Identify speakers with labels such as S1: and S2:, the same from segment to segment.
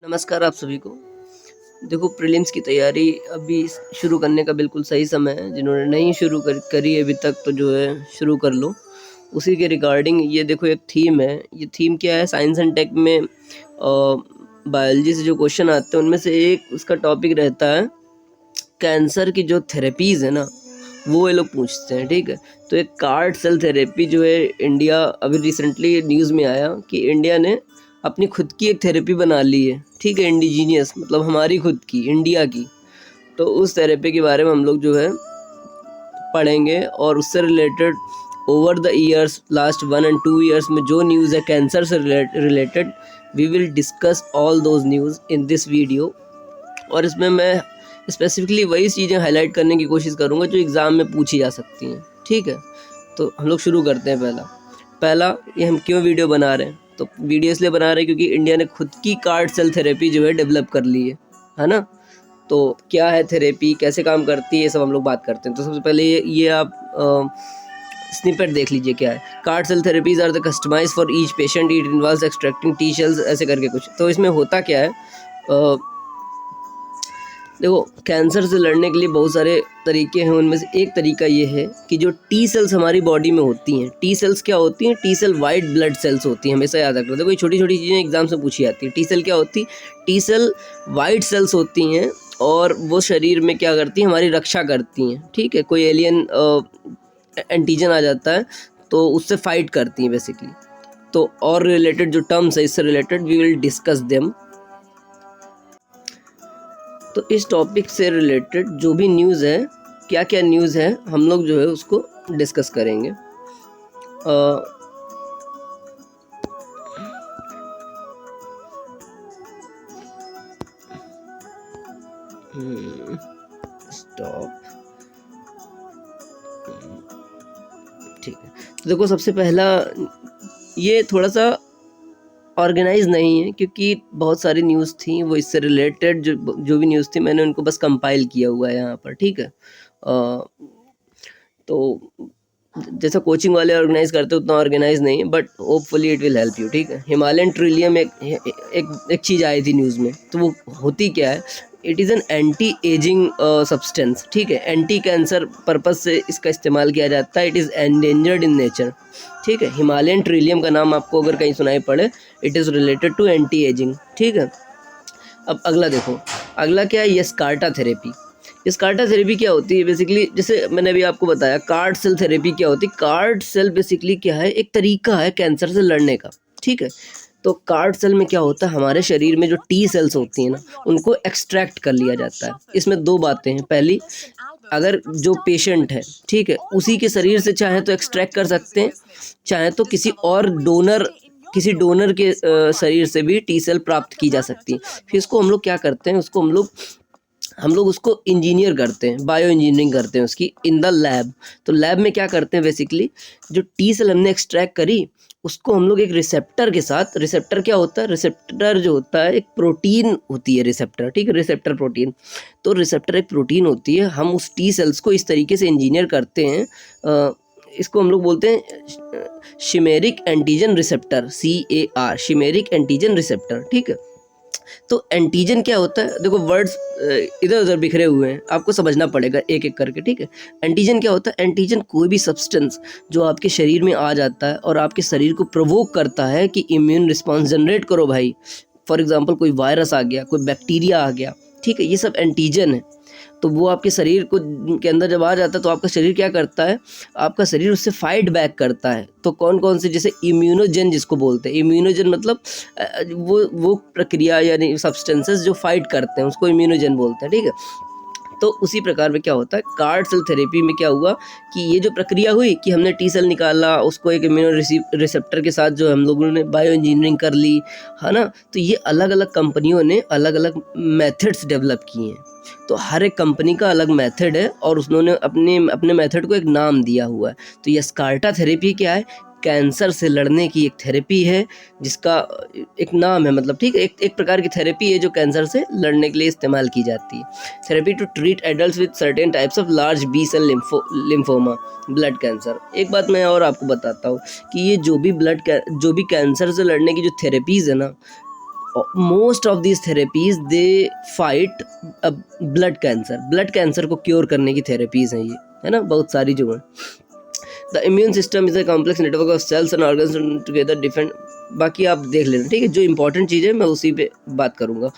S1: नमस्कार आप सभी को। देखो प्रीलिम्स की तैयारी अभी शुरू करने का बिल्कुल सही समय है। जिन्होंने नहीं शुरू करी अभी तक तो जो है शुरू कर लो। उसी के रिगार्डिंग ये देखो एक थीम है। ये थीम क्या है, साइंस एंड टेक में बायोलॉजी से जो क्वेश्चन आते हैं उनमें से एक उसका टॉपिक रहता है कैंसर की जो थेरेपीज़ है ना, वो ये लोग पूछते हैं। ठीक है, तो एक कार्ड सेल थेरेपी जो है इंडिया, अभी रिसेंटली न्यूज़ में आया कि इंडिया ने अपनी खुद की एक थेरेपी बना ली है। ठीक है, इंडिजीनियस मतलब हमारी खुद की, इंडिया की। तो उस थेरेपी के बारे में हम लोग जो है पढ़ेंगे और उससे related over the years, last 1 and 2 years में जो न्यूज़ है कैंसर से related, we will discuss all those news in this video. और इसमें मैं स्पेसिफिकली वही चीज़ें हाईलाइट करने की कोशिश करूँगा जो एग्ज़ाम में पूछी जा सकती हैं। ठीक है, तो हम लोग शुरू करते हैं। पहला ये हम क्यों वीडियो बना रहे हैं, तो वीडियो इसलिए बना रहे हैं क्योंकि इंडिया ने खुद की कार्ड सेल थेरेपी जो है डेवलप कर ली है ना। तो क्या है थेरेपी, कैसे काम करती है, ये सब हम लोग बात करते हैं। तो सबसे पहले ये आप स्निपेट देख लीजिए क्या है। CAR-T cell therapies are the customize for each patient, it involves extracting T cells, ऐसे करके कुछ। तो इसमें होता क्या है, देखो कैंसर से लड़ने के लिए बहुत सारे तरीके हैं। उनमें से एक तरीका ये है कि जो टी सेल्स हमारी बॉडी में होती हैं, टी सेल्स क्या होती हैं, T cell white blood cells होती हैं। हमेशा याद रखना, देखो ये छोटी छोटी चीज़ें एग्जाम से पूछी जाती हैं। टी सेल क्या होती, टी सेल वाइट सेल्स होती हैं और वो शरीर में क्या करती हैं, हमारी रक्षा करती हैं। ठीक है, कोई एलियन एंटीजन आ जाता है तो उससे फाइट करती हैं बेसिकली। तो और रिलेटेड जो टर्म्स है इससे related we will discuss them. तो इस टॉपिक से रिलेटेड जो भी न्यूज़ है, क्या क्या न्यूज़ है, हम लोग जो है उसको डिस्कस करेंगे। स्टॉप। ठीक है, तो देखो सबसे पहला ये थोड़ा सा ऑर्गेनाइज नहीं है क्योंकि बहुत सारी न्यूज़ थी, वो इससे रिलेटेड जो भी न्यूज़ थी मैंने उनको बस कंपाइल किया हुआ है यहाँ पर। ठीक है, तो जैसा कोचिंग वाले ऑर्गेनाइज करते उतना ऑर्गेनाइज नहीं है, but hopefully it will help you. ठीक है, हिमालयन ट्रिलियम एक चीज़ आई थी न्यूज़ में, तो वो होती क्या है, it is an anti ageing substance. ठीक है, एंटी कैंसर पर्पज़ से इसका इस्तेमाल किया जाता है। It is endangered in nature. ठीक है, हिमालयन ट्रिलियम का नाम आपको अगर कहीं सुनाई पड़े, it is related to anti aging. ठीक है, अब अगला देखो, अगला क्या है, यस्कार्टा थेरेपी। यस्कार्टा थेरेपी क्या होती है, बेसिकली जैसे मैंने अभी आपको बताया कार्ड सेल थेरेपी क्या होती है। कार्ड सेल बेसिकली क्या है, एक तरीका है कैंसर से लड़ने का। ठीक है, तो कार्ड सेल में क्या होता है, हमारे शरीर में जो टी सेल्स होती हैं ना, उनको एक्सट्रैक्ट कर लिया जाता है। इसमें दो बातें हैं। पहली, अगर जो पेशेंट है, ठीक है, उसी के शरीर से चाहे तो एक्सट्रैक्ट कर सकते हैं, चाहे तो किसी डोनर के शरीर से भी टी सेल प्राप्त की जा सकती है। फिर इसको हम लोग क्या करते हैं, हम लोग उसको इंजीनियर करते हैं, बायो इंजीनियरिंग करते हैं उसकी इन द लैब। तो लैब में क्या करते हैं, बेसिकली जो टी सेल हमने एक्सट्रैक्ट करी उसको हम लोग एक रिसेप्टर के साथ, रिसेप्टर क्या होता है, रिसेप्टर जो होता है एक प्रोटीन होती है रिसेप्टर। ठीक है, रिसेप्टर प्रोटीन, तो रिसेप्टर एक प्रोटीन होती है। हम उस टी सेल्स को इस तरीके से इंजीनियर करते हैं, इसको हम लोग बोलते हैं chimeric antigen receptor, CAR, chimeric antigen receptor. ठीक है, तो एंटीजन क्या होता है, देखो वर्ड्स इधर उधर बिखरे हुए हैं, आपको समझना पड़ेगा एक एक करके। ठीक है, एंटीजन क्या होता है, एंटीजन कोई भी सब्सटेंस जो आपके शरीर में आ जाता है और आपके शरीर को प्रोवोक करता है कि इम्यून रिस्पॉन्स जनरेट करो भाई। फॉर एग्जांपल कोई वायरस आ गया, कोई बैक्टीरिया आ गया, ठीक है, ये सब एंटीजन है। तो वो आपके शरीर को के अंदर जब आ जाता है तो आपका शरीर क्या करता है, आपका शरीर उससे फाइट बैक करता है। तो कौन कौन से, जैसे इम्यूनोजन जिसको बोलते हैं, इम्यूनोजन मतलब वो प्रक्रिया यानी सब्सटेंसेस जो फाइट करते हैं उसको इम्यूनोजन बोलते हैं। ठीक है, तो उसी प्रकार में क्या होता है, कार्ड सेल थेरेपी में क्या हुआ कि ये जो प्रक्रिया हुई कि हमने टी सेल निकाला, उसको एक इम्यूनो रिसेप्टर के साथ जो हम लोगों ने बायो इंजीनियरिंग कर ली, है ना। तो ये अलग अलग कंपनियों ने अलग अलग मेथड्स डेवलप किए हैं। तो हर एक कंपनी का अलग मेथड है और उन्होंने अपने मेथड को एक नाम दिया हुआ है। तो यस्कार्टा थेरेपी क्या है, कैंसर से लड़ने की एक थेरेपी है जिसका एक नाम है, मतलब ठीक है, एक प्रकार की थेरेपी है जो कैंसर से लड़ने के लिए इस्तेमाल की जाती है। Therapy to treat adults with certain types of large B cell lymphoma blood cancer. एक बात मैं और आपको बताता हूँ कि ये जो भी कैंसर से लड़ने की जो थेरेपीज़ है ना, most of this therapies they fight blood cancer को क्योर करने की थेरेपीज हैं ये, है ना, बहुत सारी जो हैं। The immune system is a complex network of cells and organs together different, बाकी आप देख लेना, ठीक है। जो इंपॉर्टेंट चीज़ है मैं उसी पे बात करूँगा।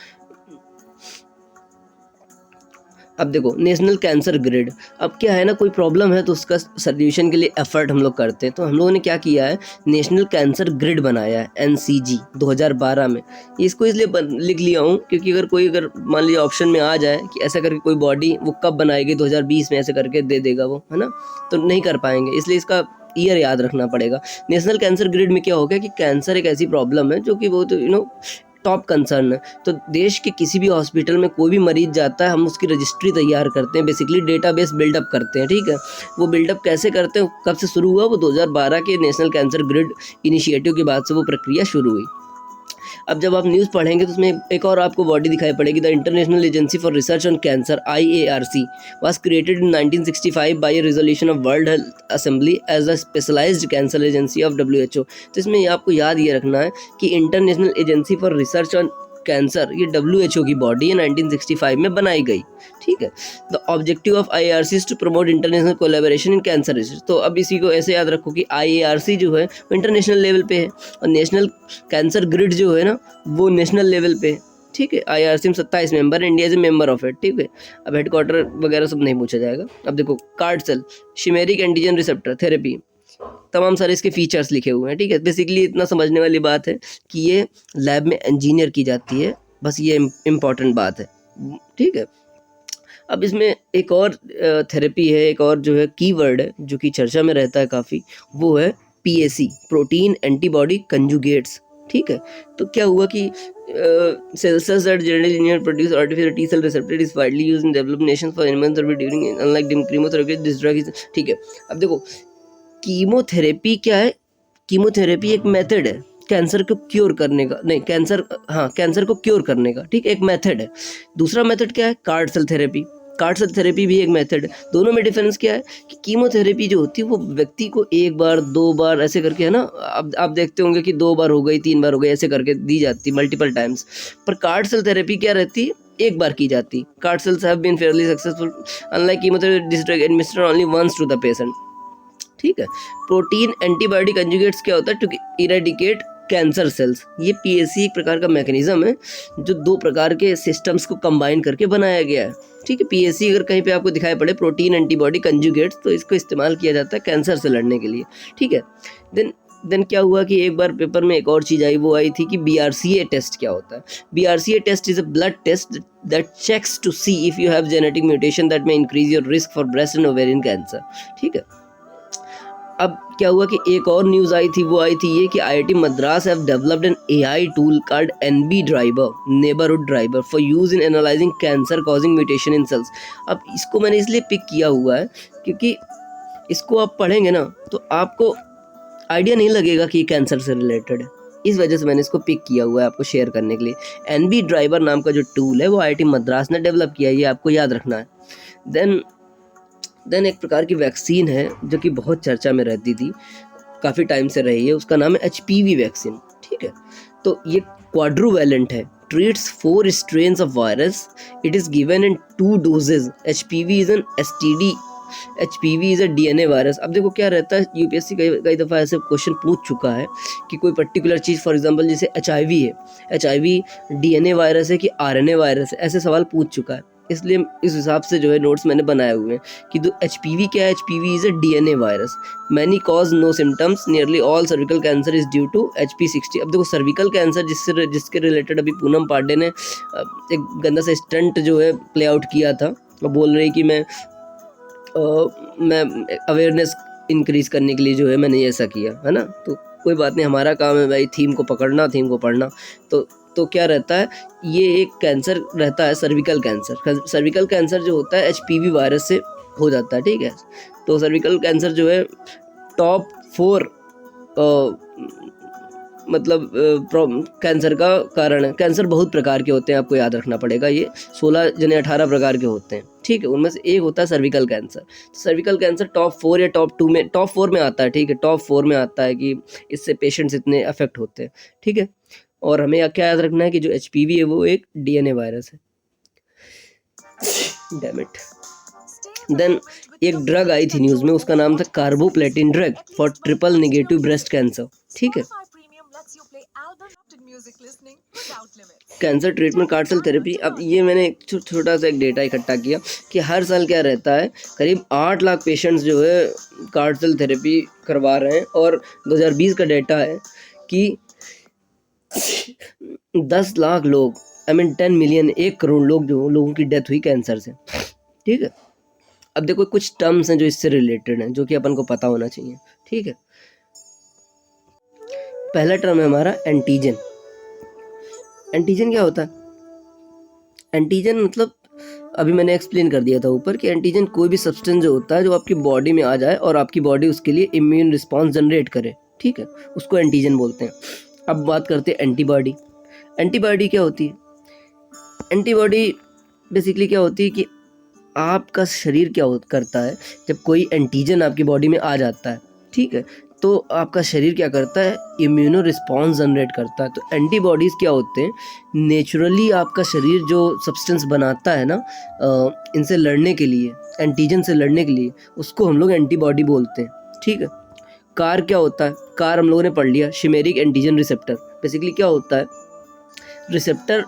S1: अब देखो नेशनल कैंसर ग्रिड, अब क्या है ना, कोई प्रॉब्लम है तो उसका सल्यूशन के लिए एफर्ट हम लोग करते हैं, तो हम लोगों ने क्या किया है, नेशनल कैंसर ग्रिड बनाया है NCG 2012 में। इसको इसलिए लिख लिया हूँ क्योंकि अगर मान लीजिए ऑप्शन में आ जाए कि ऐसा करके कोई बॉडी वो कब बनाएगी, 2020 में ऐसे करके दे देगा वो, है ना, तो नहीं कर पाएंगे, इसलिए इसका ईयर याद रखना पड़ेगा। नेशनल कैंसर ग्रिड में क्या हो गया कि कैंसर एक ऐसी प्रॉब्लम है जो कि बहुत टॉप कंसर्न है। तो देश के किसी भी हॉस्पिटल में कोई भी मरीज जाता है, हम उसकी रजिस्ट्री तैयार करते हैं, बेसिकली डेटाबेस बिल्डअप करते हैं, ठीक है। वो बिल्डअप कैसे करते हैं, कब से शुरू हुआ, वो 2012 के नेशनल कैंसर ग्रिड इनिशिएटिव के बाद से वो प्रक्रिया शुरू हुई। अब जब आप न्यूज़ पढ़ेंगे तो उसमें एक और आपको बॉडी दिखाई पड़ेगी, the international Agency for Research on cancer IARC was created in 1965 by a resolution of World Health Assembly as a specialized cancer agency of WHO। तो इसमें आपको याद ये रखना है कि International Agency for Research on Cancer, ये WHO की बॉडी है, 1965 में बनाई गई, ठीक है। The objective of IARC is to promote international collaboration in cancer research. तो अब इसी को ऐसे याद रखो कि IARC जो है वो इंटरनेशनल लेवल पे है और नेशनल कैंसर ग्रिड जो है ना वो नेशनल लेवल पे है, ठीक है। IARC में 27 member, India is a member of it, ठीक है। अब हेडक्वार्टर वगैरह सब नहीं पूछा जाएगा। अब देखो CAR-T cell, chimeric antigen receptor therapy, तमाम सारे इसके फीचर्स लिखे हुए हैं, ठीक है। बेसिकली इतना समझने वाली बात है कि ये लैब में इंजीनियर की जाती है, बस ये इम्पॉर्टेंट बात है, ठीक है। अब इसमें एक और थेरेपी है, एक और जो है कीवर्ड है जो कि चर्चा में रहता है काफ़ी, वो है PAC, प्रोटीन एंटीबॉडी कंजुगेट्स, ठीक है। तो क्या हुआ कि cells that generally engineer produce artificial T cell receptor is widely used in developed nations for immunotherapy during unlike chemotherapy this drug is, ठीक है। अब देखो कीमोथेरेपी क्या है, कीमोथेरेपी एक मेथड है कैंसर को क्योर करने का, नहीं कैंसर को क्योर करने का, ठीक है, एक मेथड है। दूसरा मेथड क्या है, CAR-T cell therapy, CAR-T cell therapy भी एक मेथड है। दोनों में डिफरेंस क्या है कि कीमोथेरेपी जो होती है वो व्यक्ति को एक बार 2 बार ऐसे करके, है ना, अब आप देखते होंगे कि 2 बार हो गई, 3 बार हो गई, ऐसे करके दी जाती मल्टीपल टाइम्स। पर कार्ड सेल थेरेपी क्या रहती है, एक बार की जाती। CAR-T cells have been fairly successful unlike chemotherapy, this drug administered only once to the patient, ठीक है। प्रोटीन एंटीबॉडी कंजुगेट्स क्या होता है, टू इरेडिकेट कैंसर सेल्स। ये PAC एक प्रकार का मैकेनिज्म है जो 2 प्रकार के सिस्टम्स को कंबाइन करके बनाया गया है, ठीक है। PAC अगर कहीं पे आपको दिखाई पड़े प्रोटीन एंटीबॉडी कंजुगेट्स, तो इसको इस्तेमाल किया जाता है कैंसर से लड़ने के लिए, ठीक है। देन क्या हुआ कि एक बार पेपर में एक और चीज़ आई, वो आई थी कि BRCA टेस्ट क्या होता है। BRCA test is a blood test that checks to see if you have genetic mutation that may increase your risk for breast and ovarian cancer, ठीक है। अब क्या हुआ कि एक और न्यूज़ आई थी, वो आई थी ये कि IIT Madras have developed an AI tool called NB driver, neighbourhood driver, for use in analysing cancer causing mutation in cells. अब इसको मैंने इसलिए पिक किया हुआ है क्योंकि इसको आप पढ़ेंगे ना तो आपको आइडिया नहीं लगेगा कि कैंसर से रिलेटेड है, इस वजह से मैंने इसको पिक किया हुआ है आपको शेयर करने के लिए। NB ड्राइवर नाम का जो टूल है वो IIT मद्रास ने डेवलप किया है, ये आपको याद रखना है। देन एक प्रकार की वैक्सीन है जो कि बहुत चर्चा में रहती थी, काफ़ी टाइम से रही है, उसका नाम है HPV वैक्सीन, ठीक है। तो ये क्वाड्रूवैलेंट है, treats 4 strains of virus, it is given in 2 doses. HPV is an STD, HPV is a DNA virus. अब देखो क्या रहता है, UPSC कई दफ़ा ऐसे क्वेश्चन पूछ चुका है कि कोई पर्टिकुलर चीज़, फॉर एग्जांपल जैसे HIV है, HIV DNA वायरस है कि RNA वायरस है, ऐसे सवाल पूछ चुका है। इसलिए इस हिसाब से जो है नोट्स मैंने बनाए हुए हैं कि HPV क्या है, HPV is a DNA virus, many cause no symptoms, nearly all cervical cancer is due to HP60। अब देखो सर्विकल कैंसर जिसके रिलेटेड अभी पूनम पांडे ने एक गंदा सा स्टंट जो है प्ले आउट किया था, वो बोल रही कि मैं अवेयरनेस इंक्रीज़ करने के लिए जो है मैंने ऐसा किया, है ना। तो कोई बात नहीं, हमारा काम है भाई थीम को पकड़ना, थीम को पढ़ना। तो क्या रहता है, ये एक कैंसर रहता है सर्विकल कैंसर। सर्विकल कैंसर जो होता है HPV वायरस से हो जाता है, ठीक है। तो सर्विकल कैंसर जो है टॉप 4 मतलब कैंसर का कारण है। कैंसर बहुत प्रकार के होते हैं, आपको याद रखना पड़ेगा, ये 16 जने 18 प्रकार के होते हैं, ठीक है। उनमें से एक होता है cervical cancer. Cervical cancer top 4 या टॉप 2 में, टॉप 4 में आता है, ठीक है, टॉप 4 में आता है कि इससे पेशेंट्स इतने अफेक्ट होते हैं, ठीक है। और हमें क्या याद रखना है कि जो HPV है वो एक DNA वायरस है। Damn it. देन एक ड्रग आई थी न्यूज़ में, उसका नाम था carboplatin drug for triple negative breast cancer. ठीक है, cancer treatment CAR T cell therapy. अब ये मैंने एक छोटा सा एक डेटा इकट्ठा किया कि हर साल क्या रहता है, करीब 8 लाख पेशेंट्स जो है कार्ड सेल थेरेपी करवा रहे हैं, और 2020 का डेटा है कि 10 लाख लोग, 10 मिलियन, 1 करोड़ लोग जो लोगों की डेथ हुई कैंसर से। ठीक है, अब देखो कुछ टर्म्स हैं जो इससे रिलेटेड हैं, जो कि अपन को पता होना चाहिए। ठीक है, पहला टर्म है हमारा एंटीजन। एंटीजन क्या होता है? एंटीजन मतलब अभी मैंने एक्सप्लेन कर दिया था ऊपर कि एंटीजन कोई भी सब्सटेंस जो होता है जो आपकी बॉडी में आ जाए और आपकी बॉडी उसके लिए इम्यून रिस्पॉन्स जनरेट करे। ठीक है, उसको एंटीजन बोलते हैं। अब बात करते हैं एंटीबॉडी। एंटीबॉडी क्या होती है? एंटीबॉडी बेसिकली क्या होती है कि आपका शरीर क्या करता है, जब कोई एंटीजन आपकी बॉडी में आ जाता है, ठीक है, तो आपका शरीर क्या करता है, इम्यूनो रिस्पॉन्स जनरेट करता है। तो एंटीबॉडीज़ क्या होते हैं, नेचुरली आपका शरीर जो सब्सटेंस बनाता है ना इनसे लड़ने के लिए, एंटीजन से लड़ने के लिए, उसको हम लोग एंटीबॉडी बोलते हैं। ठीक है, कार क्या होता है? कार हम लोगों ने पढ़ लिया, शिमेरिक एंटीजन रिसेप्टर। बेसिकली क्या होता है, रिसेप्टर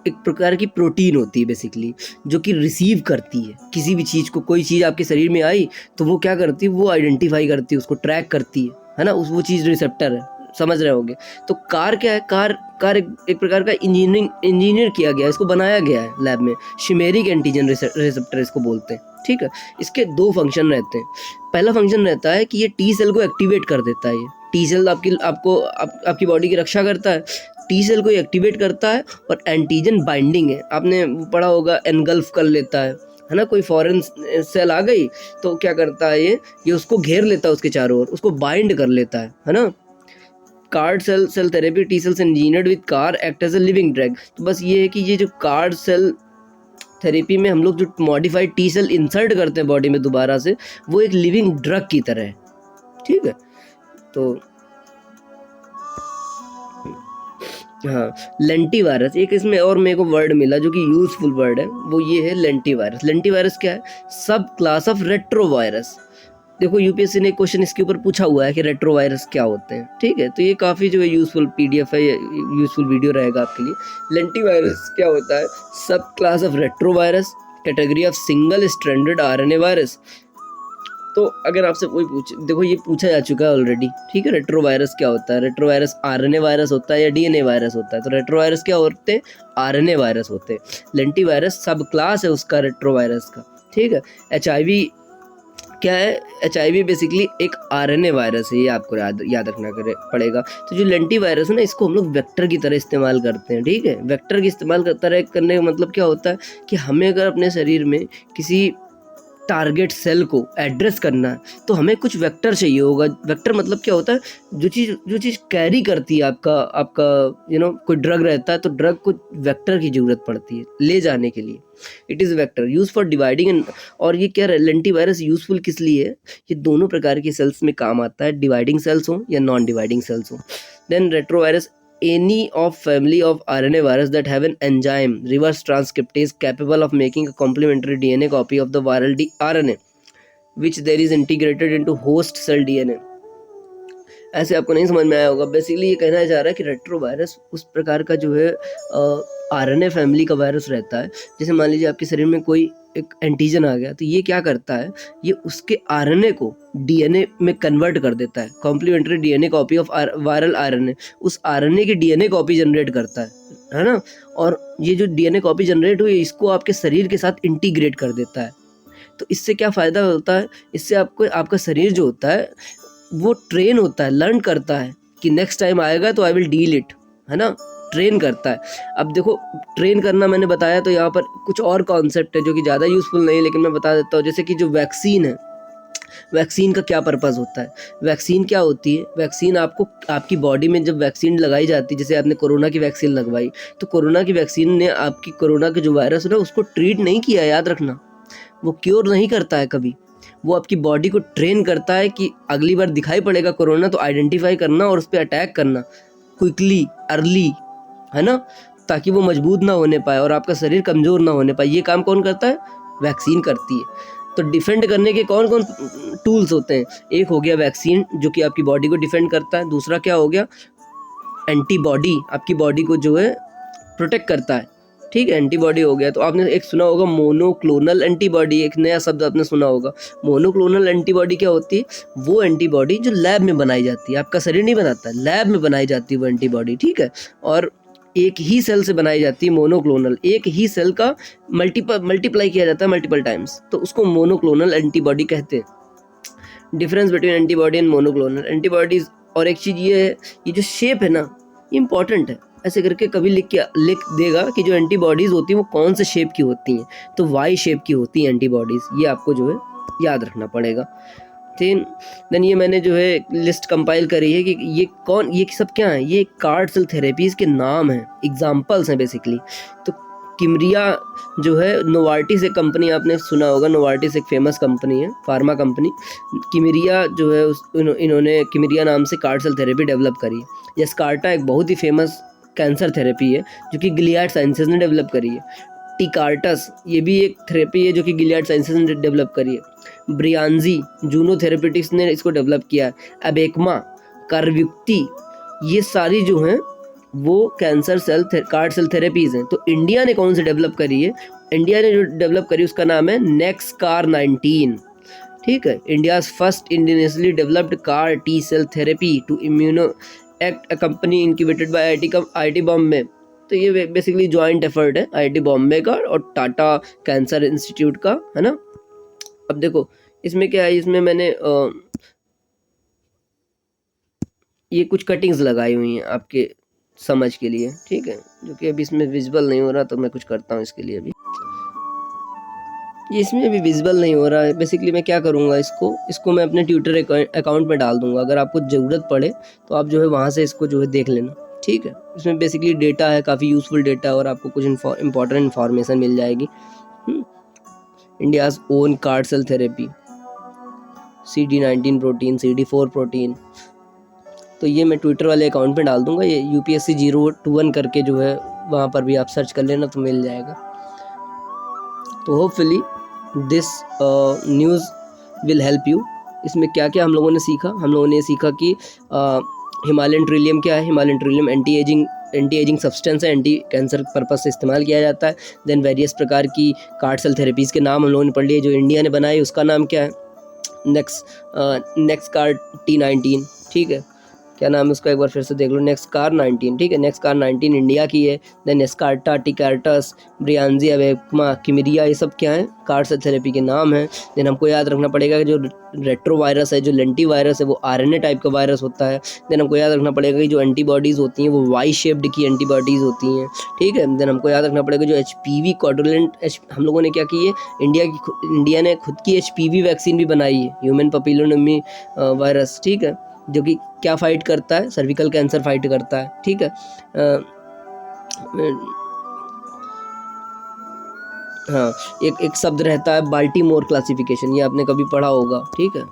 S1: एक प्रकार की प्रोटीन होती है बेसिकली, जो कि रिसीव करती है किसी भी चीज़ को। कोई चीज़ आपके शरीर में आई तो वो क्या करती है, वो आइडेंटिफाई करती है, उसको ट्रैक करती है ना, वो चीज़ रिसेप्टर है। समझ रहे होगे? तो कार क्या है, कार एक प्रकार का इंजीनियर किया गया है, इसको बनाया गया है लैब में। शिमेरिक एंटीजन रिसेप्टर इसको बोलते हैं। ठीक है, इसके 2 फंक्शन रहते हैं। पहला फंक्शन रहता है कि ये टी सेल को एक्टिवेट कर देता है। ये टी सेल आपकी बॉडी की रक्षा करता है, टी सेल को एक्टिवेट करता है, और एंटीजन बाइंडिंग है, आपने पढ़ा होगा, एनगल्फ कर लेता है ना। कोई फॉरेन सेल आ गई तो क्या करता है, ये उसको घेर लेता है उसके चारों ओर, उसको बाइंड कर लेता है ना। CAR-T cell therapy, T cells engineered with CAR act as a living drug. तो बस ये है कि ये जो कार्ड सेल थेरेपी में हम लोग जो मॉडिफाइड टी सेल इंसर्ट करते हैं बॉडी में दोबारा से, वो एक लिविंग ड्रग की तरह है। ठीक है, तो हाँ, लेंटीवायरस एक इसमें और मेरे को वर्ड मिला जो कि यूजफुल वर्ड है, वो ये है लेंटीवायरस। लेंटीवायरस क्या है? सब क्लास ऑफ रेट्रोवायरस। देखो यूपीएससी ने क्वेश्चन इसके ऊपर पूछा हुआ है कि रेट्रोवायरस क्या होते हैं। ठीक है, तो ये काफ़ी जो है यूजफुल PDF है, यूजफुल वीडियो रहेगा आपके लिए। लेंटीवायरस क्या होता है? सब class of retrovirus, category of single stranded RNA virus. तो अगर आपसे कोई पूछे, देखो ये पूछा जा चुका है ऑलरेडी। ठीक है, रेट्रोवायरस क्या होता है? रेट्रोवायरस RNA वायरस होता है या DNA वायरस होता है? तो रेट्रोवायरस क्या होते हैं? RNA वायरस होते हैं। लेंटीवायरस सब क्लास है उसका, रेट्रोवायरस का। ठीक है, HIV क्या है? HIV बेसिकली एक RNA वायरस है, ये आपको याद रखना पड़ेगा। तो जो लेंटीवायरस है ना, इसको हम लोग वेक्टर की तरह इस्तेमाल करते हैं। ठीक है, वेक्टर की इस्तेमाल करने का मतलब क्या होता है कि हमें अगर अपने शरीर में किसी टारगेट सेल को एड्रेस करना है तो हमें कुछ वेक्टर चाहिए होगा। वेक्टर मतलब क्या होता है? जो चीज़ कैरी करती है आपका कोई ड्रग रहता है तो ड्रग को वेक्टर की ज़रूरत पड़ती है ले जाने के लिए। It is vector use for dividing. और ये क्या लेंटीवायरस यूजफुल किस लिए है? ये दोनों प्रकार के सेल्स में काम आता है, डिवाइडिंग सेल्स हो या नॉन डिवाइडिंग सेल्स हो। Then retrovirus any of family of RNA virus that have an enzyme reverse transcriptase capable of making a complementary DNA copy of the viral RNA which there is integrated into host cell DNA। ऐसे आपको नहीं समझ में आया होगा। Basically ये कहना चाह रहा है कि रेट्रोवायरस उस प्रकार का जो है RNA फैमिली का वायरस रहता है। जैसे मान लीजिए आपके शरीर में कोई एक एंटीजन आ गया तो ये क्या करता है, ये उसके RNA को DNA में कन्वर्ट कर देता है। Complementary DNA copy of viral RNA, उस RNA की DNA कॉपी जनरेट करता है ना। और ये जो DNA कॉपी जनरेट हुई इसको आपके शरीर के साथ इंटीग्रेट कर देता है। तो इससे क्या फ़ायदा होता है? इससे आपका शरीर जो होता है वो ट्रेन होता है, लर्न करता है कि नेक्स्ट टाइम आएगा तो आई विल डील इट, है ना। ट्रेन करता है। अब देखो ट्रेन करना मैंने बताया, तो यहाँ पर कुछ और कॉन्सेप्ट है जो कि ज़्यादा यूज़फुल नहीं, लेकिन मैं बता देता हूँ। जैसे कि जो वैक्सीन है, वैक्सीन का क्या पर्पज़ होता है? वैक्सीन क्या होती है? वैक्सीन आपकी बॉडी में जब वैक्सीन लगाई जाती है, जैसे आपने कोरोना की वैक्सीन लगवाई, तो कोरोना की वैक्सीन ने आपकी कोरोना के जो वायरस है ना उसको ट्रीट नहीं किया, याद रखना। वो क्योर नहीं करता है कभी, वो आपकी बॉडी को ट्रेन करता है कि अगली बार दिखाई पड़ेगा कोरोना तो आइडेंटिफाई करना और उस पर अटैक करना, क्विकली, अर्ली, है ना, ताकि वो मजबूत ना होने पाए और आपका शरीर कमज़ोर ना होने पाए। ये काम कौन करता है? वैक्सीन करती है। तो डिफेंड करने के कौन कौन टूल्स होते हैं? एक हो गया वैक्सीन, जो कि आपकी बॉडी को डिफेंड करता है। दूसरा क्या हो गया? एंटीबॉडी, आपकी बॉडी को जो है प्रोटेक्ट करता है, ठीक है, एंटीबॉडी हो गया। तो आपने एक सुना होगा मोनोक्लोनल एंटीबॉडी, एक नया शब्द आपने सुना होगा। मोनोक्लोनल एंटीबॉडी क्या होती है? वो एंटीबॉडी जो लैब में बनाई जाती है, आपका शरीर नहीं बनाता है, लैब में बनाई जाती है वो एंटीबॉडी, ठीक है, और एक ही सेल से बनाई जाती है। मोनोक्लोनल, एक ही सेल का मल्टीप्लाई किया जाता है मल्टीपल टाइम्स, तो उसको मोनोक्लोनल एंटीबॉडी कहते हैं। Difference between antibody and monoclonal antibodies. और एक चीज़ ये है, ये जो शेप है ना, इंपॉर्टेंट है। ऐसे करके कभी लिख देगा कि जो एंटीबॉडीज़ होती हैं वो कौन से शेप की होती हैं, तो वाई शेप की होती हैं एंटीबॉडीज़। ये आपको जो है याद रखना पड़ेगा। देन ये मैंने जो है लिस्ट कंपाइल करी है कि ये सब क्या है? ये कार्ड सेल थेरेपीज़ के नाम हैं, एग्जाम्पल्स हैं बेसिकली। तो किमरिया जो है, नोवार्टिस एक कंपनी आपने सुना होगा, नोवार्टिस एक फेमस कंपनी है, फार्मा कंपनी। किमरिया जो है इन्होंने किमरिया नाम से कार्ड सेल थेरेपी डेवलप करी। यस्कार्टा एक बहुत ही फेमस कैंसर थेरेपी है जो कि गिलियाड साइंसेज ने डेवलप करी है। टीकार्टस ये भी एक थेरेपी है जो कि गिलियाड साइंसेज ने डेवलप करी है। ब्रियांजी, जूनो थेरेपेटिक्स ने इसको डेवलप किया है। अबेकमा, कार्व्युक्ति, ये सारी जो हैं वो कैंसर कार्ड सेल थेरेपीज़ हैं। तो इंडिया ने कौन सी डेवलप करी है? इंडिया ने जो डेवलप करी उसका नाम है नेक्सकार 19, ठीक है। India's first indianly developed CAR T cell therapy to ImmunoACT, a company incubated by IIT Bombay. तो ये बेसिकली जॉइंट एफर्ट है IIT बॉम्बे का और टाटा कैंसर इंस्टीट्यूट का, है ना। अब देखो इसमें क्या है, इसमें मैंने ये कुछ कटिंग्स लगाई हुई हैं आपके समझ के लिए, ठीक है, जो कि अभी इसमें विजिबल नहीं हो रहा, तो मैं कुछ करता हूँ इसके लिए। अभी ये इसमें अभी विजिबल नहीं हो रहा है। बेसिकली मैं क्या करूँगा, इसको मैं अपने ट्विटर अकाउंट में डाल दूँगा। अगर आपको ज़रूरत पड़े तो आप जो है वहाँ से इसको जो है देख लेना, ठीक है। इसमें बेसिकली डेटा है, काफ़ी यूज़फुल डेटा, और आपको कुछ इंपॉर्टेंट इन्फॉर्मेशन मिल जाएगी। India's own CAR-T cell therapy, CD19 protein, CD4 protein. तो ये मैं ट्विटर वाले अकाउंट पे डाल दूँगा। ये UPSC 021 करके जो है वहाँ पर भी आप सर्च कर लेना तो मिल जाएगा। तो hopefully this news will help you. इसमें क्या क्या हम लोगों ने सीखा? हम लोगों ने सीखा कि हिमालयन ट्रिलियम क्या है। Himalayan Trillium anti ageing substance है, एंटी कैंसर पर्पज से इस्तेमाल किया जाता है। देन वेरियस प्रकार की कार्ड सेल थेरेपीज़ के नाम हम लोगों ने पढ़ लिए। जो इंडिया ने बनाई उसका नाम क्या है? नेक्सकार T19, ठीक है। क्या नाम है उसका, एक बार फिर से देख लो, नेक्सकार 19, ठीक है। नेक्सकार 19 इंडिया की है। देन एस्कार्टा, टिकार्टस, ब्रियांजी, अबेकमा, किमरिया, ये सब क्या है? कार्ड सेल थेरेपी के नाम हैं। देन हमको याद रखना पड़ेगा कि जो रेट्रो वायरस है, जो लेंटी वायरस है, वो RNA टाइप का वायरस होता है। देन हमको याद रखना पड़ेगा कि जो एंटीबॉडीज़ होती हैं वो वाई शेप्ड की एंटीबॉडीज़ होती हैं, ठीक है। देन हमको याद रखना पड़ेगा जो HPV कोडुलेंट, हम लोगों ने क्या की है, इंडिया ने खुद की HPV वैक्सीन भी बनाई है, ह्यूमन पैपिलोमायसिस वायरस, ठीक है, जो कि क्या फाइट करता है? सर्विकल कैंसर फाइट करता है, ठीक है। हाँ, एक शब्द रहता है बाल्टीमोर क्लासिफिकेशन, ये आपने कभी पढ़ा होगा, ठीक है।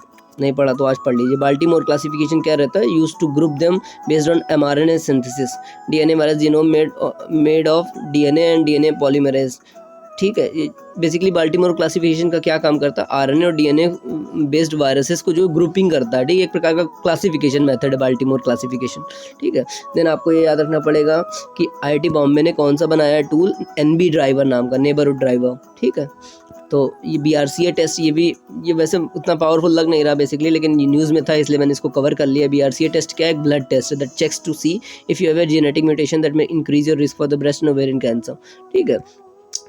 S1: नहीं पढ़ा तो आज पढ़ लीजिए। बाल्टीमोर क्लासिफिकेशन क्या रहता है? Use to group them based on mRNA synthesis, DNA virus genome made of DNA and DNA polymerase, ठीक है। ये बेसिकली बाल्टीमोर क्लासिफिकेशन का क्या काम करता है? RNA और DNA बेस्ड वायरसेस को जो ग्रुपिंग करता है, ठीक है। एक प्रकार का क्लासिफिकेशन मेथड है बाल्टीमोर क्लासिफिकेशन, ठीक है। देन आपको ये याद रखना पड़ेगा कि IIT बॉम्बे ने कौन सा बनाया है टूल? NB ड्राइवर नाम का, नेबरहुड ड्राइवर, ठीक है। तो ये BRCA टेस्ट, ये वैसे उतना पावरफुल लग नहीं रहा बेसिकली, लेकिन ये न्यूज़ में था इसलिए मैंने इसको कवर कर लिया। BRCA टेस्ट क्या है? एक blood test that checks to see if you have a genetic mutation that may increase your risk for the breast and ovarian cancer, ठीक है।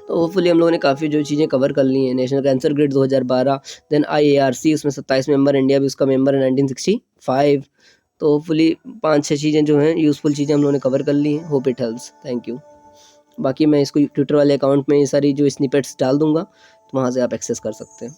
S1: तो होपफुली हम लोगों ने काफ़ी जो चीज़ें कवर कर ली हैं। National cancer grid 2012, then IARC, उसमें 27 मेंबर, इंडिया भी उसका मेंबर है 1965। तो होपफुली 5-6 चीज़ें जो हैं यूज़फुल चीज़ें हम लोगों ने कवर कर ली हैं। Hope it helps, thank you. बाकी मैं इसको ट्विटर वाले अकाउंट में ये सारी जो स्निपेट्स डाल दूँगा, तो वहाँ से आप एक्सेस कर सकते हैं।